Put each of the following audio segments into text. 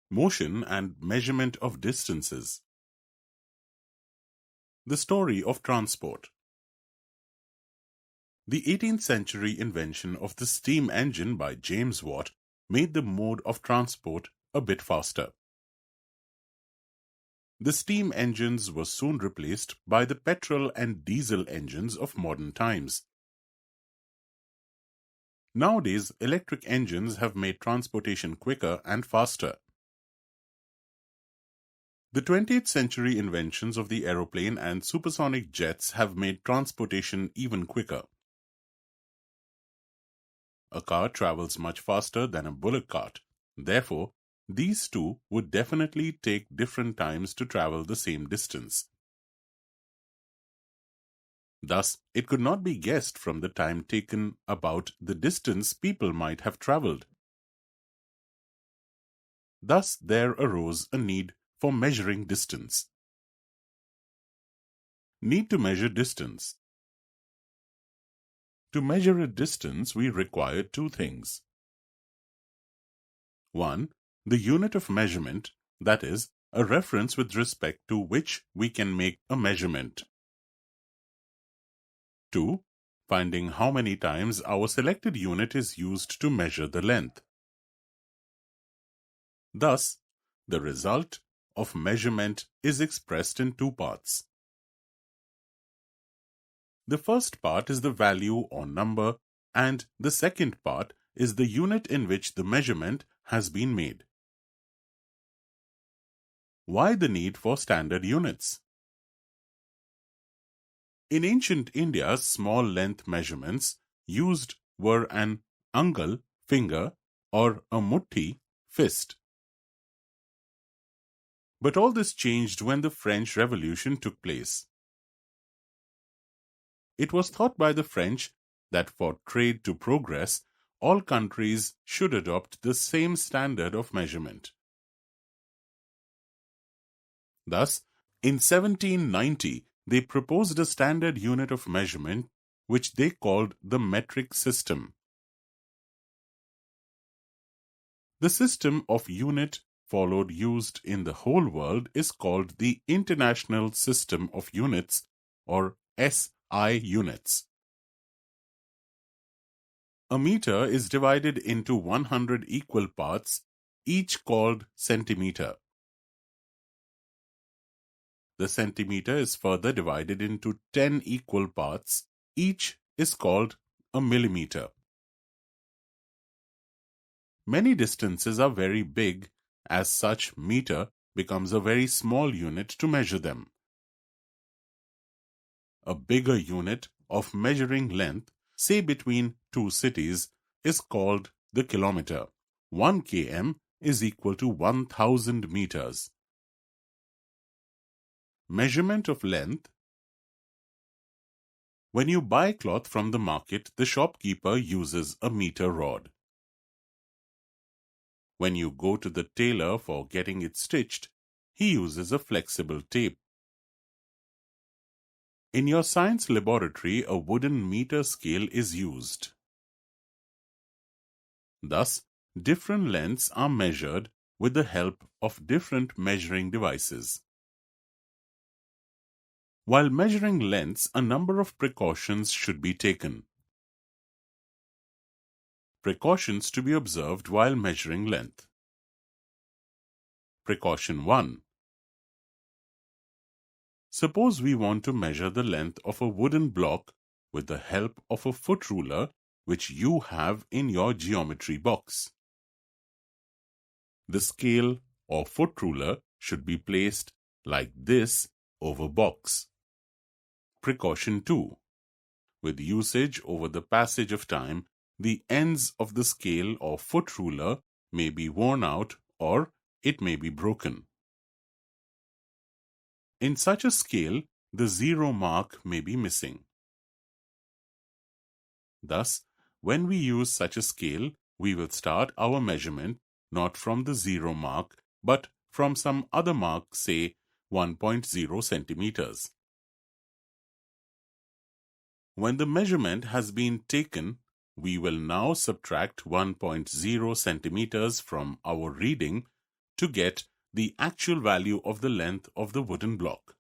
motion and measurement of distances. The story of transport. The 18th century invention of the steam engine by James Watt made the mode of transport a bit faster. The steam engines were soon replaced by the petrol and diesel engines of modern times. Nowadays, electric engines have made transportation quicker and faster. The 20th century inventions of the aeroplane and supersonic jets have made transportation even quicker. A car travels much faster than a bullock cart. Therefore, these two would definitely take different times to travel the same distance. Thus, it could not be guessed from the time taken about the distance people might have traveled. Thus, there arose a need for measuring distance. Need to measure distance. To measure a distance, we require two things. 1. The unit of measurement, that is, a reference with respect to which we can make a measurement. 2. Finding how many times our selected unit is used to measure the length. Thus, the result of measurement is expressed in two parts. The first part is the value or number, and the second part is the unit in which the measurement has been made. Why the need for standard units? In ancient India, small length measurements used were an angal, finger, or a mutti, fist. But all this changed when the French Revolution took place. It was thought by the French that for trade to progress, all countries should adopt the same standard of measurement. Thus, in 1790, they proposed a standard unit of measurement which they called the metric system. The system of unit followed used in the whole world is called the International System of Units, or SI units. A meter is divided into 100 equal parts, each called centimeter. The centimeter is further divided into 10 equal parts, each is called a millimeter. Many distances are very big, as such meter becomes a very small unit to measure them. A bigger unit of measuring length, say between two cities, is called the kilometer. 1 km is equal to 1000 meters. Measurement of length. When you buy cloth from the market, the shopkeeper uses a meter rod. When you go to the tailor for getting it stitched, he uses a flexible tape. In your science laboratory, a wooden meter scale is used. Thus, different lengths are measured with the help of different measuring devices. While measuring lengths, a number of precautions should be taken. Precautions to be observed while measuring length. Precaution 1. Suppose we want to measure the length of a wooden block with the help of a foot ruler which you have in your geometry box. The scale or foot ruler should be placed like this over box. Precaution 2. With usage over the passage of time, the ends of the scale or foot ruler may be worn out or it may be broken. In such a scale, the zero mark may be missing. Thus, when we use such a scale, we will start our measurement not from the zero mark, but from some other mark, say 1.0 centimeters. When the measurement has been taken, we will now subtract 1.0 centimeters from our reading to get the actual value of the length of the wooden block.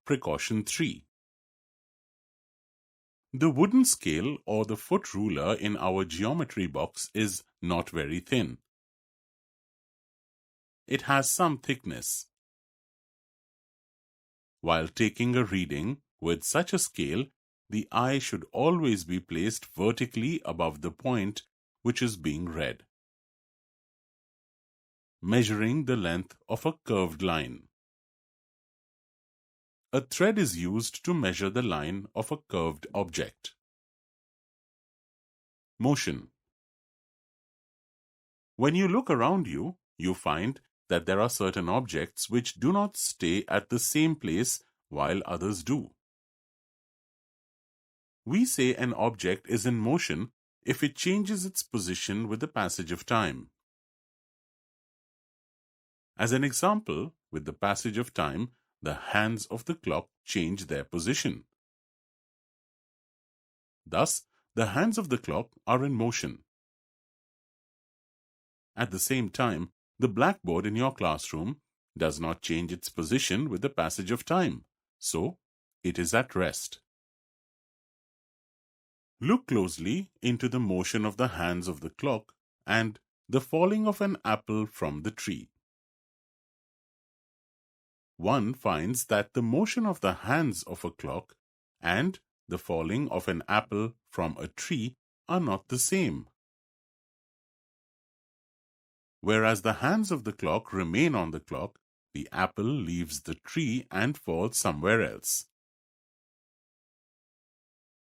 Precaution 3. The wooden scale or the foot ruler in our geometry box is not very thin. It has some thickness. While taking a reading with such a scale, the eye should always be placed vertically above the point which is being read. Measuring the length of a curved line. A thread is used to measure the line of a curved object. Motion. When you look around you, you find that there are certain objects which do not stay at the same place while others do. We say an object is in motion if it changes its position with the passage of time. As an example, with the passage of time, the hands of the clock change their position. Thus, the hands of the clock are in motion. At the same time, the blackboard in your classroom does not change its position with the passage of time, so it is at rest. Look closely into the motion of the hands of the clock and the falling of an apple from the tree. One finds that the motion of the hands of a clock and the falling of an apple from a tree are not the same. Whereas the hands of the clock remain on the clock, the apple leaves the tree and falls somewhere else.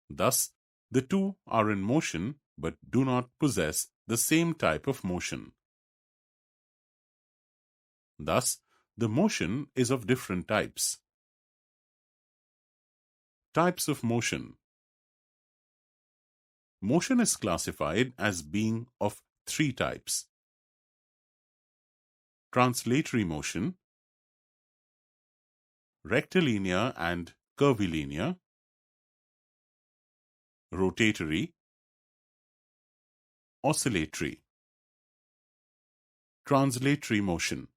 Thus, the two are in motion but do not possess the same type of motion. Thus, the motion is of different types. Types of motion. Motion is classified as being of three types: translatory motion, rectilinear and curvilinear, rotatory, oscillatory. Translatory motion.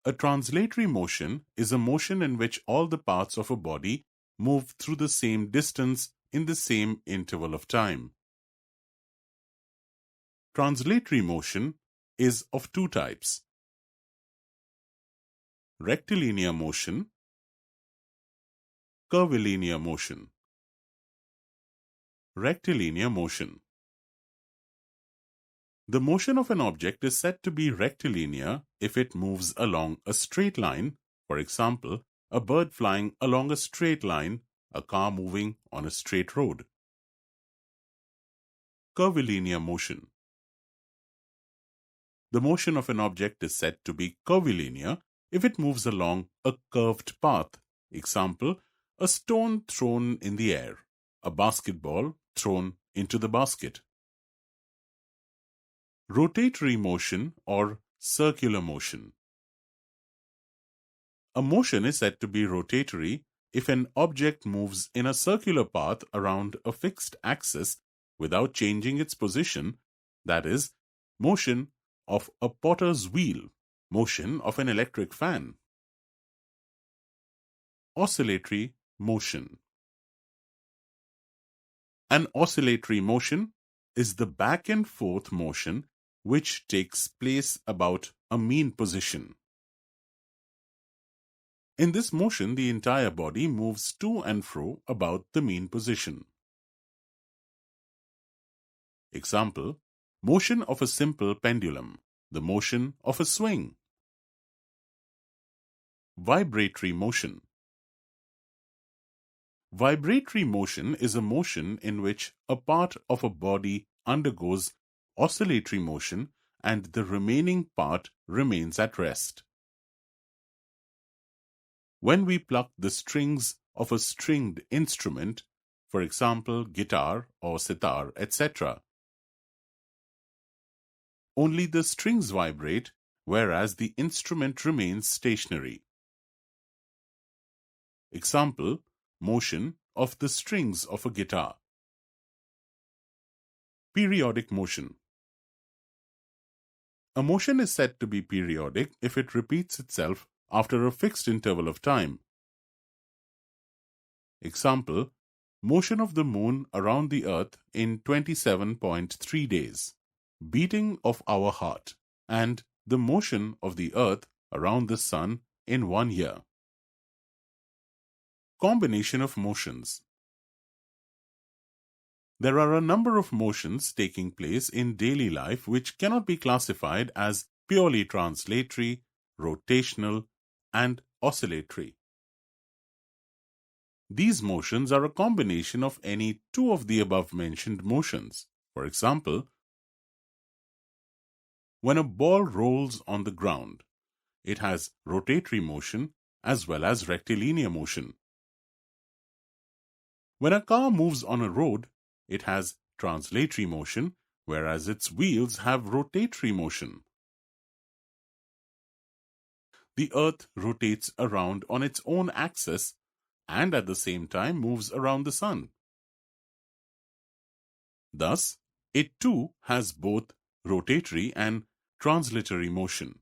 A translatory motion is a motion in which all the parts of a body move through the same distance in the same interval of time. Translatory motion is of two types: rectilinear motion, curvilinear motion. Rectilinear motion. The motion of an object is said to be rectilinear if it moves along a straight line, for example, a bird flying along a straight line, a car moving on a straight road. Curvilinear motion. The motion of an object is said to be curvilinear if it moves along a curved path, example, a stone thrown in the air, a basketball thrown into the basket. Rotatory motion or circular motion. A motion is said to be rotatory if an object moves in a circular path around a fixed axis without changing its position, that is, motion of a potter's wheel, motion of an electric fan. Oscillatory motion. An oscillatory motion is the back and forth motion which takes place about a mean position. In this motion, the entire body moves to and fro about the mean position. Example, motion of a simple pendulum, the motion of a swing. Vibratory motion. Vibratory motion is a motion in which a part of a body undergoes oscillatory motion and the remaining part remains at rest. When we pluck the strings of a stringed instrument, for example, guitar or sitar, etc., only the strings vibrate, whereas the instrument remains stationary. Example, motion of the strings of a guitar. Periodic motion. A motion is said to be periodic if it repeats itself after a fixed interval of time. Example, motion of the moon around the earth in 27.3 days, beating of our heart, and the motion of the earth around the sun in 1 year. Combination of motions. There are a number of motions taking place in daily life which cannot be classified as purely translatory, rotational, and oscillatory. These motions are a combination of any two of the above-mentioned motions. For example, when a ball rolls on the ground, it has rotatory motion as well as rectilinear motion. When a car moves on a road, it has translatory motion, whereas its wheels have rotatory motion. The Earth rotates around on its own axis and at the same time moves around the Sun. Thus, it too has both rotatory and translatory motion.